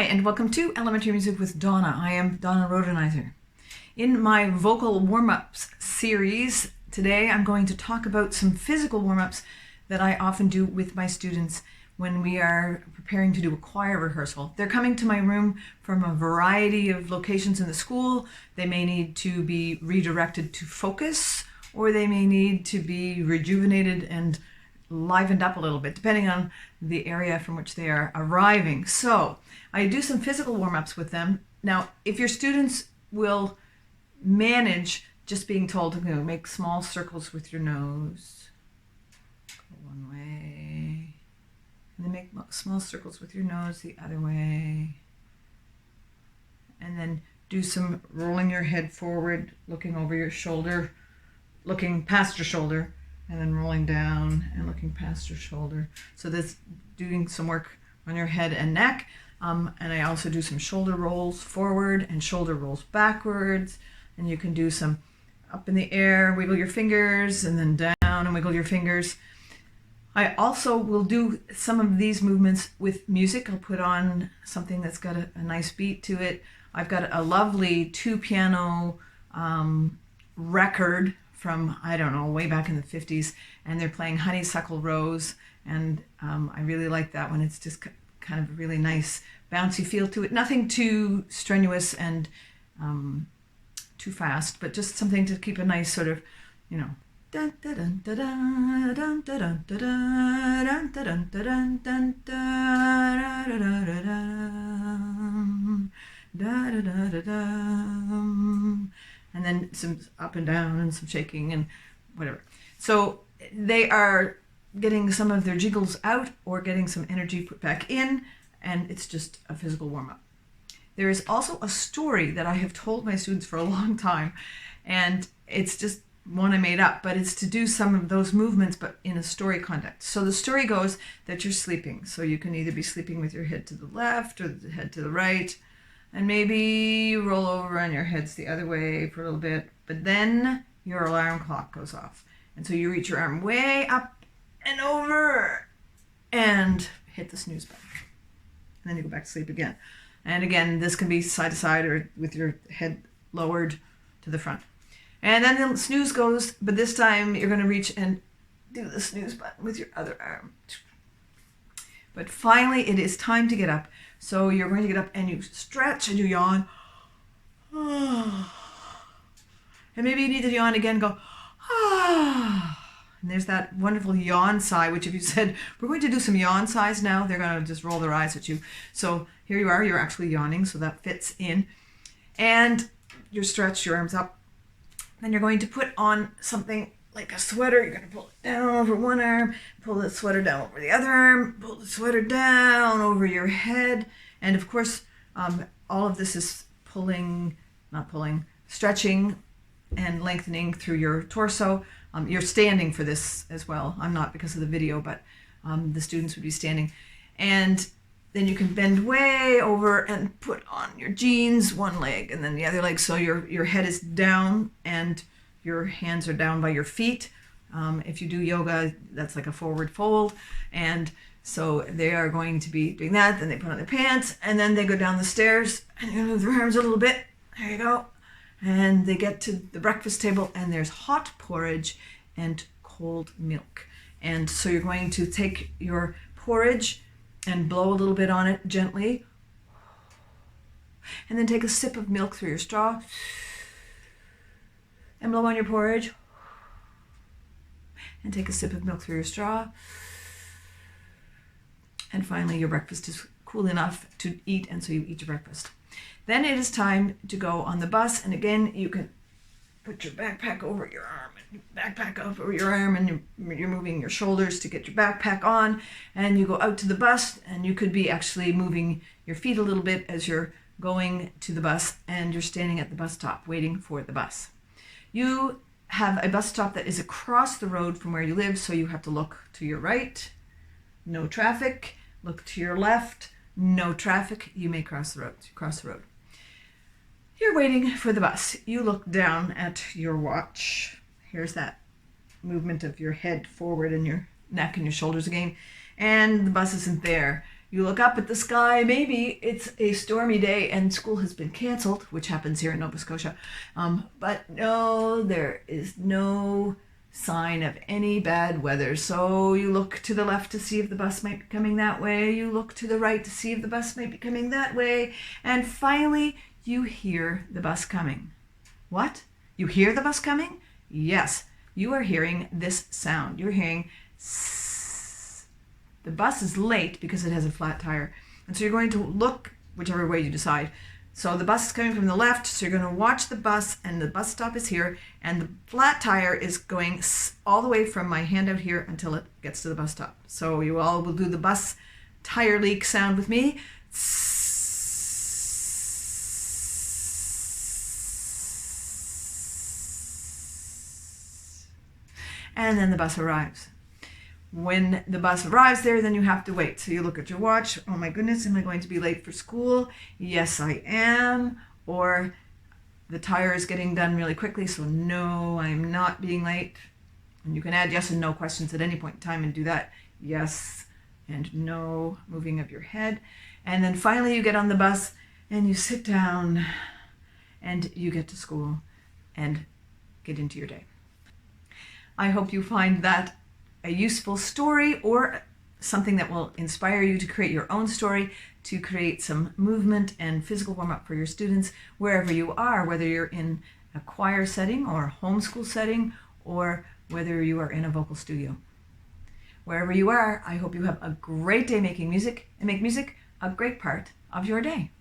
and welcome to Elementary Music with Donna. I am Donna Rhodenizer. In my vocal warm-ups series, today I'm going to talk about some physical warm-ups that I often do with my students when we are preparing to do a choir rehearsal. They're coming to my room from a variety of locations in the school. They may need to be redirected to focus, or they may need to be rejuvenated and livened up a little bit, depending on the area from which they are arriving. So I do some physical warm-ups with them. Now, if your students will manage just being told to make small circles with your nose, go one way, and then make small circles with your nose the other way, and then do some rolling your head forward, looking over your shoulder, looking past your shoulder, and then rolling down and looking past your shoulder. So that's doing some work on your head and neck. And I also do some shoulder rolls forward and shoulder rolls backwards. And you can do some up in the air, wiggle your fingers, and then down and wiggle your fingers. I also will do some of these movements with music. I'll put on something that's got a nice beat to it. I've got a lovely 2-piano record from, I don't know, way back in the 50s, and they're playing Honeysuckle Rose, and I really like that one. It's just kind of a really nice bouncy feel to it. Nothing too strenuous and too fast, but just something to keep a nice sort of, you know, dun dun dun dun dun dun dun dun dun dun dun dun, and then some up and down and some shaking and whatever. So they are getting some of their jiggles out or getting some energy put back in, and it's just a physical warm-up. There is also a story that I have told my students for a long time, and it's just one I made up, but it's to do some of those movements but in a story context. So the story goes that you're sleeping, so you can either be sleeping with your head to the left or the head to the right, and maybe you roll over and your head's the other way for a little bit, but then your alarm clock goes off. And so you reach your arm way up and over and hit the snooze button. And then you go back to sleep again. And again, this can be side to side or with your head lowered to the front. And then the snooze goes, but this time you're going to reach and do the snooze button with your other arm. But finally, it is time to get up. So you're going to get up and you stretch and you yawn. And maybe you need to yawn again, go, and there's that wonderful yawn sigh, which if you said, we're going to do some yawn sighs now, they're going to just roll their eyes at you. So here you are, you're actually yawning, so that fits in. And you're stretched, your arms up. Then you're going to put on something like a sweater. You're going to pull it down over one arm, pull the sweater down over the other arm, pull the sweater down over your head. And of course, all of this is stretching and lengthening through your torso. You're standing for this as well. I'm not because of the video, but the students would be standing. And then you can bend way over and put on your jeans, one leg and then the other leg. So your head is down and your hands are down by your feet. If you do yoga, that's like a forward fold. And so they are going to be doing that. Then they put on their pants and then they go down the stairs and you move their arms a little bit. There you go. And they get to the breakfast table and there's hot porridge and cold milk. And so you're going to take your porridge and blow a little bit on it gently. And then take a sip of milk through your straw and blow on your porridge. And take a sip of milk through your straw. And finally, your breakfast is cool enough to eat, and so you eat your breakfast. Then it is time to go on the bus, and again, you can put your backpack over your arm, and backpack over your arm, and you're moving your shoulders to get your backpack on, and you go out to the bus, and you could be actually moving your feet a little bit as you're going to the bus, and you're standing at the bus stop waiting for the bus. You have a bus stop that is across the road from where you live, so you have to look to your right, no traffic, look to your left, no traffic, you may cross the road. You're waiting for the bus. You look down at your watch. Here's that movement of your head forward and your neck and your shoulders again. And the bus isn't there. You look up at the sky, maybe it's a stormy day and school has been canceled, which happens here in Nova Scotia. But no, there is no sign of any bad weather. So you look to the left to see if the bus might be coming that way. You look to the right to see if the bus might be coming that way. And finally, you hear the bus coming. What? You hear the bus coming? Yes, you are hearing this sound. You're hearing the bus is late because it has a flat tire. And so you're going to look whichever way you decide. So the bus is coming from the left, so you're going to watch the bus, and the bus stop is here, and the flat tire is going all the way from my hand out here until it gets to the bus stop. So you all will do the bus tire leak sound with me. And then the bus arrives. When the bus arrives there, then you have to wait. So you look at your watch. Oh my goodness, am I going to be late for school? Yes, I am. Or the tire is getting done really quickly, so no, I'm not being late. And you can add yes and no questions at any point in time and do that. Yes and no, moving of your head. And then finally you get on the bus and you sit down and you get to school and get into your day. I hope you find that a useful story or something that will inspire you to create your own story, to create some movement and physical warm-up for your students wherever you are, whether you're in a choir setting or a homeschool setting, or whether you are in a vocal studio. Wherever you are, I hope you have a great day making music, and make music a great part of your day.